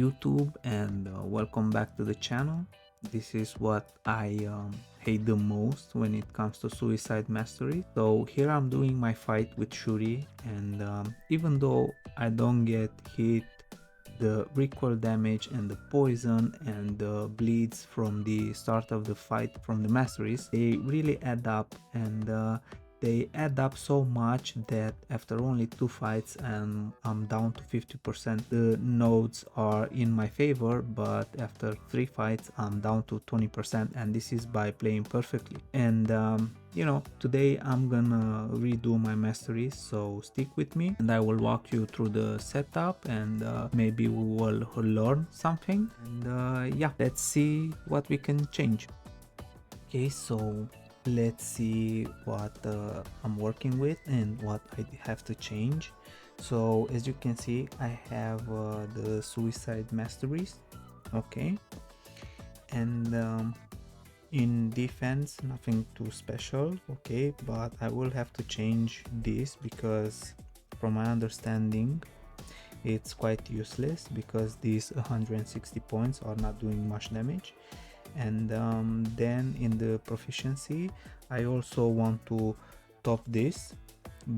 YouTube, and welcome back to the channel. This is what I hate the most when it comes to suicide mastery. So here I'm doing my fight with Shuri, and even though I don't get hit, the recoil damage and the poison and the bleeds from the start of the fight from the masteries, they really add up, and they add up so much that after only 2 fights and I'm down to 50%. The nodes are in my favor, but after 3 fights I'm down to 20%, and this is by playing perfectly. And you know, today I'm gonna redo my masteries, so stick with me and I will walk you through the setup, and maybe we will learn something, and yeah, let's see what we can change. Okay, so let's see what I'm working with and what I have to change. So as you can see, I have the suicide masteries. Okay, and in defense, nothing too special. Okay, but I will have to change this because from my understanding it's quite useless, because these 160 points are not doing much damage. And then in the proficiency I also want to top this,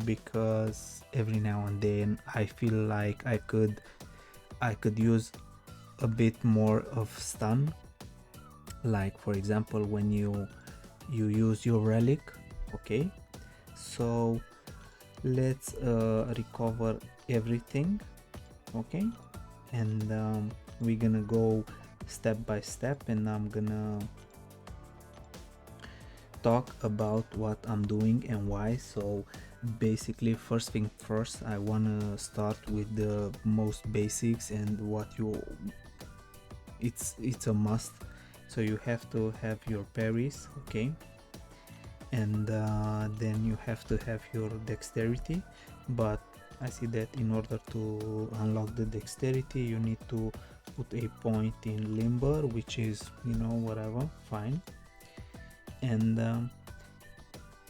because every now and then I feel like I could use a bit more of stun, like for example when you use your relic. Okay, so let's recover everything. Okay, and we're gonna go step by step, and I'm gonna talk about what I'm doing and why. So basically, first thing first, I wanna start with the most basics and what it's a must. So you have to have your parries. Okay, and then you have to have your dexterity, but I see that in order to unlock the dexterity you need to put a point in limber, which is, you know, whatever, fine. And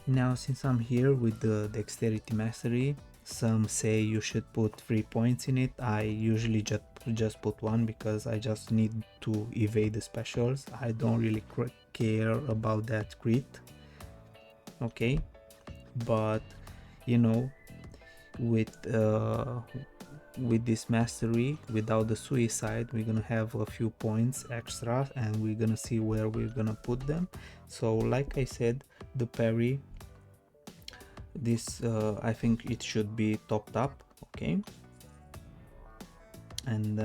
now since I'm here with the dexterity mastery, some say you should put 3 points in it. I usually just put 1, because I just need to evade the specials. I don't really care about that crit. Okay, but you know, with this mastery without the suicide, we're gonna have a few points extra, and we're gonna see where we're gonna put them. So like I said, the parry, this I think it should be topped up. Okay, and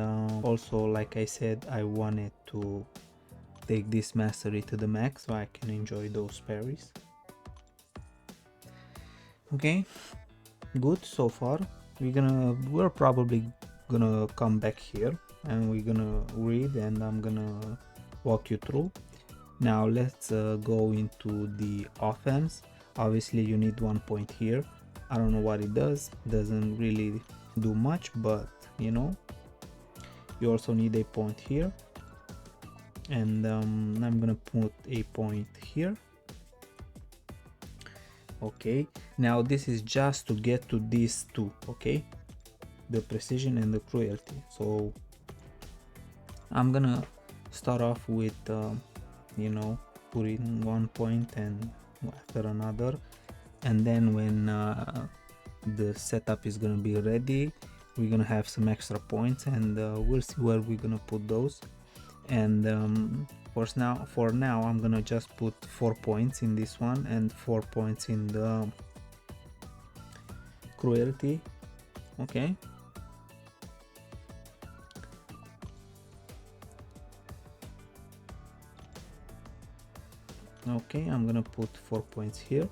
also like I said, I wanted to take this mastery to the max so I can enjoy those parries. Okay, good so far. We're probably gonna come back here and we're gonna read, and I'm gonna walk you through. Now let's go into the offense. Obviously you need 1 point here. I don't know what it doesn't really do much, but you know, you also need a point here, and I'm gonna put a point here. Okay, now this is just to get to these two. Okay, the precision and the cruelty. So I'm gonna start off with you know, putting 1 point and after another, and then when the setup is gonna be ready, we're gonna have some extra points, and we'll see where we're gonna put those. And for now I'm gonna just put 4 points in this one and 4 points in the cruelty. Okay, okay, I'm gonna put 4 points here.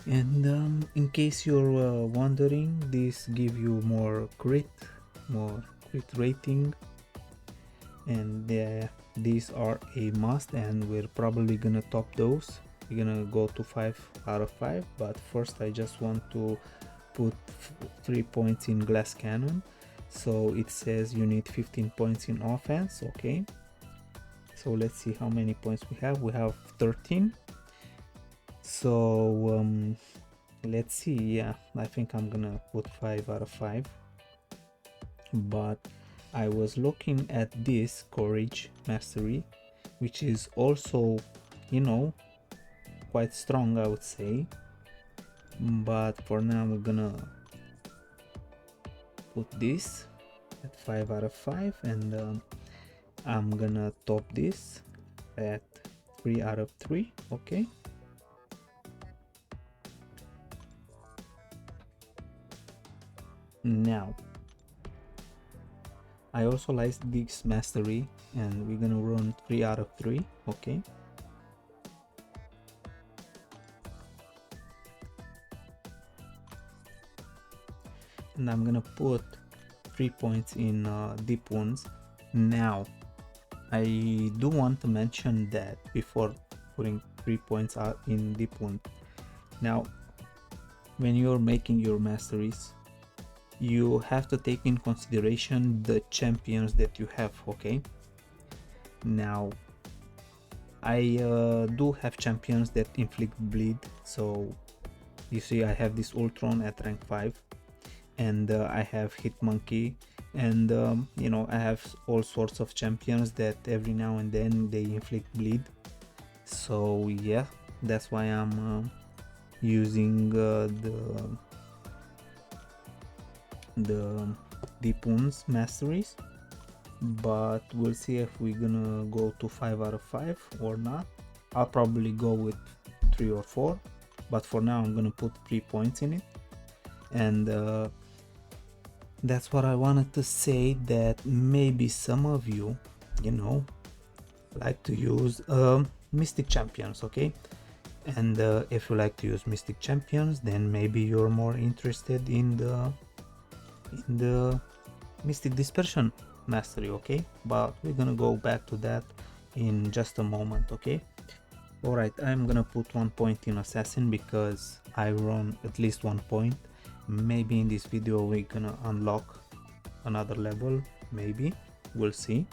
And in case you're wondering, this give you more crit rating, and these are a must, and we're probably gonna top those. We're gonna go to 5 out of 5, but first I just want to put 3 points in glass cannon. So it says you need 15 points in offense. Okay, so let's see how many points we have. We have 13. So let's see. Yeah, I think I'm gonna put 5 out of 5. but I was looking at this courage mastery, which is also, you know, quite strong, I would say. But for now we're gonna put this at 5 out of 5, and I'm gonna top this at 3 out of 3. Okay, now I also like this mastery, and we're gonna run 3 out of 3. Okay, and I'm gonna put 3 points in deep wounds. Now I do want to mention that before putting 3 points out in deep wound, now when you're making your masteries, you have to take in consideration the champions that you have. Okay, now I do have champions that inflict bleed, so you see I have this Ultron at rank 5, and I have Hit Monkey, and you know, I have all sorts of champions that every now and then they inflict bleed. So yeah, that's why I'm using the deep wounds masteries, but we'll see if we're gonna go to 5 out of 5 or not. I'll probably go with 3 or 4, but for now I'm gonna put 3 points in it. And that's what I wanted to say, that maybe some of you, you know, like to use mystic champions. Okay, and if you like to use mystic champions, then maybe you're more interested in the mystic dispersion mastery. Okay, but we're gonna go back to that in just a moment. Okay, all right, I'm gonna put 1 point in assassin because I run at least 1 point. Maybe in this video we're gonna unlock another level, maybe, we'll see.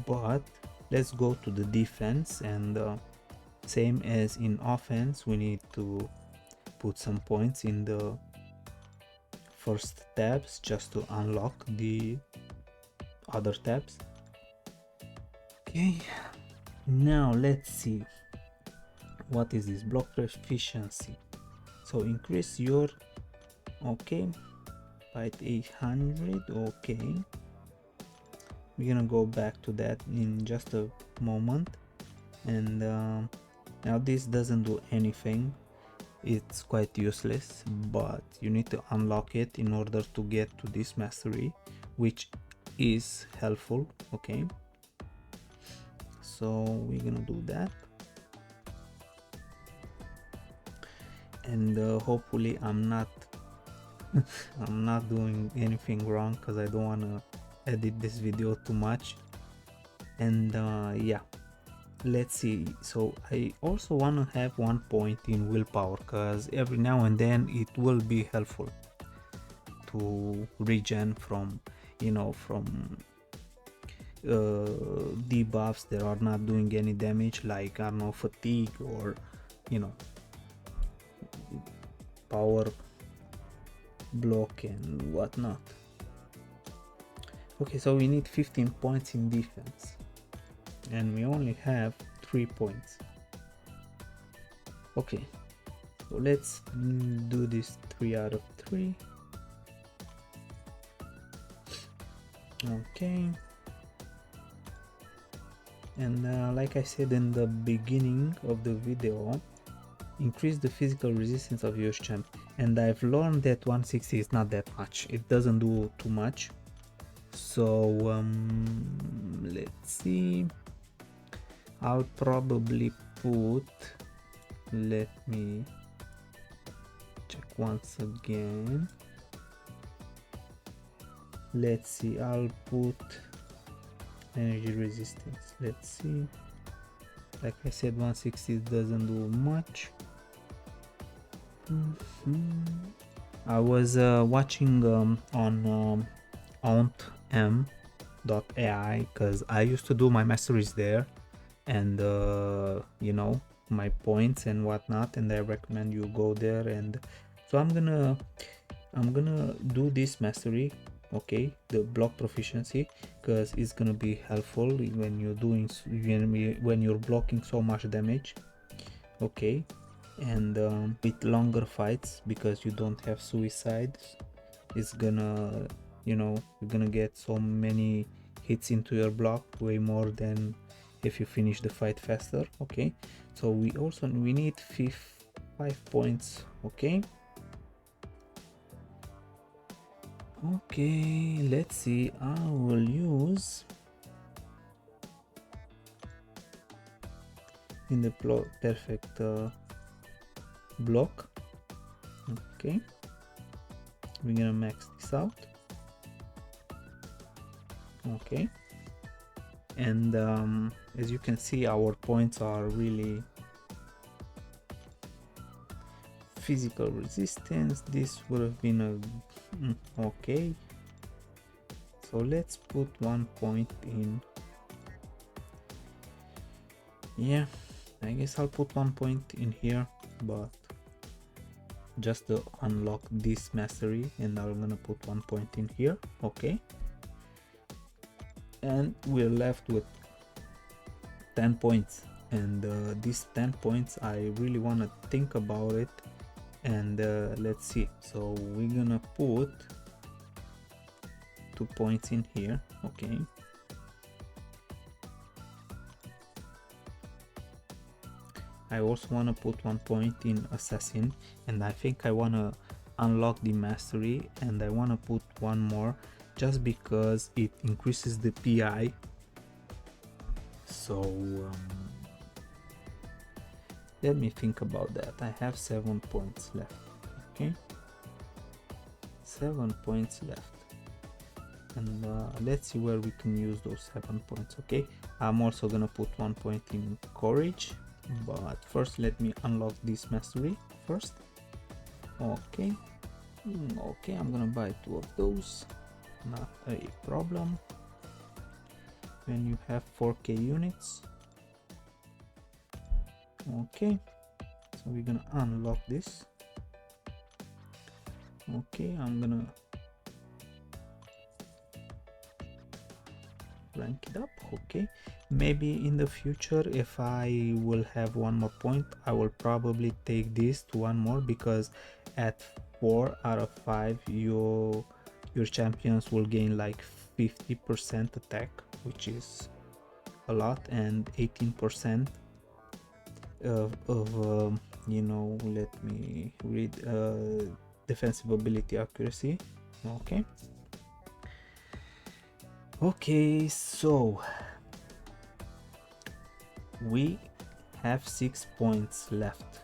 But let's go to the defense, and same as in offense, we need to put some points in the first tabs just to unlock the other tabs. Okay, now let's see what is this block efficiency. So increase your, okay, fight 800. Okay, we're gonna go back to that in just a moment. And now this doesn't do anything, it's quite useless, but you need to unlock it in order to get to this mastery, which is helpful. Okay, so we're gonna do that, and hopefully I'm not I'm not doing anything wrong, because I don't want to edit this video too much. And yeah, let's see. So I also want to have 1 point in willpower, because every now and then it will be helpful to regen from, you know, from debuffs that are not doing any damage, like, I don't know, fatigue, or, you know, power block and whatnot. Okay, so we need 15 points in defense, and we only have 3 points. Okay, so let's do this 3 out of 3. Okay, and like I said in the beginning of the video, increase the physical resistance of your champ, and I've learned that 160 is not that much, it doesn't do too much. So let's see, I'll probably put, let me check once again, let's see, I'll put energy resistance. Let's see, like I said, 160 doesn't do much. I was watching on auntm.ai, because I used to do my masteries there, and you know, my points and whatnot, and I recommend you go there. And so I'm gonna do this mastery. okay, the block proficiency, because it's gonna be helpful when you're doing when you're blocking so much damage, okay. And with longer fights, because you don't have suicides, it's gonna, you know, you're gonna get so many hits into your block, way more than if you finish the fight faster, okay. So we need 5 points, okay. Okay, let's see. I will use in the perfect block, okay. We're gonna max this out, okay. And as you can see, our points are really physical resistance. This would have been a okay, so let's put 1 point in. Yeah, I guess I'll put 1 point in here, but just to unlock this mastery, and I'm gonna put 1 point in here, okay. And we're left with 10 points, and these 10 points, I really want to think about it, and let's see. So we're gonna put 2 points in here, okay. I also want to put 1 point in assassin, and I think I want to unlock the mastery, and I want to put one more just because it increases the PI. So let me think about that. I have 7 points left, okay, 7 points left, and let's see where we can use those 7 points, okay. I'm also gonna put 1 point in courage, but first let me unlock this mastery first, okay. Okay, I'm gonna buy 2 of those, not a problem when you have 4k units, okay. So we're gonna unlock this, okay. I'm gonna rank it up, okay. Maybe in the future, if I will have 1 more point, I will probably take this to 1 more, because at 4 out of 5 your champions will gain like 50% attack, which is a lot, and 18% of you know, let me read, defensive ability accuracy, okay. Okay, so we have 6 points left.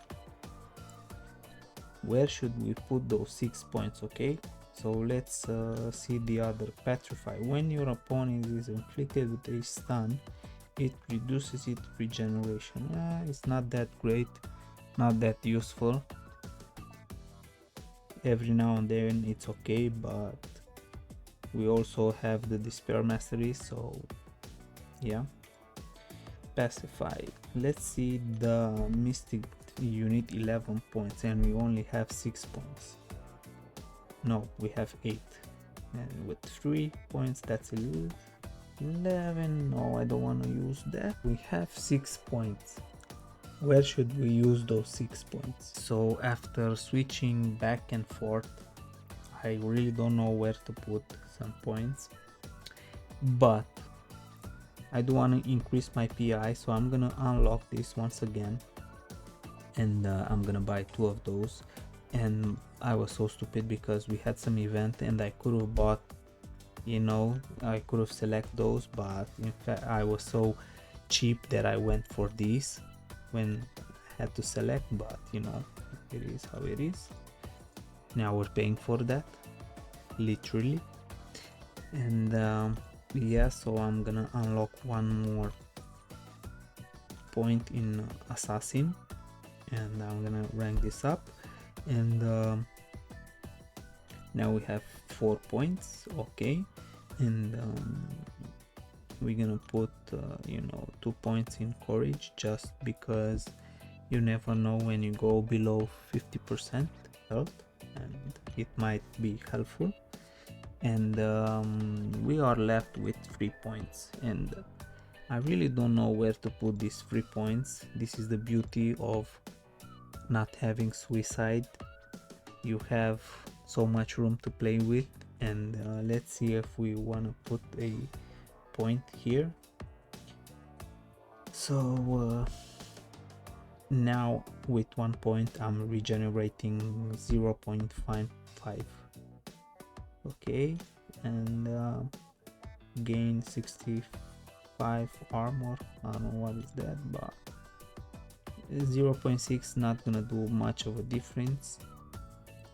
Where should we put those 6 points, okay. So let's see the other. Petrify. When your opponent is inflicted with a stun, it reduces its regeneration. It's not that great, not that useful. Every now and then it's okay, but we also have the despair mastery, so yeah. Pacify. Let's see the mystic unit, 11 points, and we only have 6 points. No, we have 8, and with 3 points that's 11. No, I don't want to use that. We have 6 points. Where should we use those 6 points? So after switching back and forth, I really don't know where to put some points, but I do want to increase my PI, so I'm gonna unlock this once again, and I'm gonna buy 2 of those. And I was so stupid because we had some event and I could have bought, you know, I could have select those, but in fact I was so cheap that I went for these when I had to select, but you know, it is how it is. Now we're paying for that, literally. And yeah, so I'm gonna unlock 1 more point in assassin, and I'm gonna rank this up, and now we have 4 points, okay. And we're gonna put you know, 2 points in courage, just because you never know when you go below 50% health, and it might be helpful. and we are left with 3 points, and I really don't know where to put these 3 points. This is the beauty of not having suicide. You have so much room to play with, and let's see if we want to put a point here. So now with 1 point I'm regenerating 0.55. Okay, and gain 65 armor. I don't know what is that, but 0.6 not gonna do much of a difference,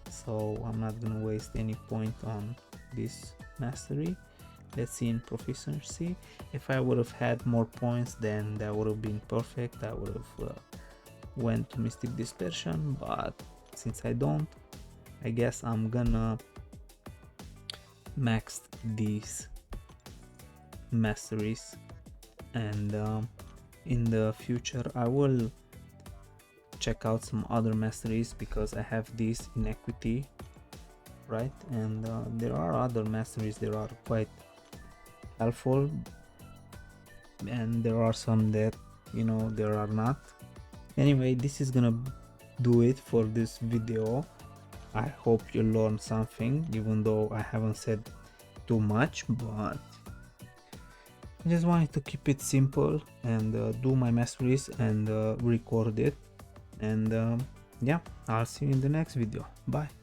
so I'm not gonna waste any point on this mastery. Let's see in proficiency. If I would have had more points, then that would have been perfect. I would have went to Mystic Dispersion, but since I don't, I guess I'm gonna max these masteries, and in the future I will check out some other masteries, because I have these in equity, right? And there are other masteries that are quite helpful, and there are some that, you know, there are not. Anyway, this is gonna do it for this video. I hope you learned something, even though I haven't said too much, but I just wanted to keep it simple and do my masteries and record it. And yeah, I'll see you in the next video. Bye.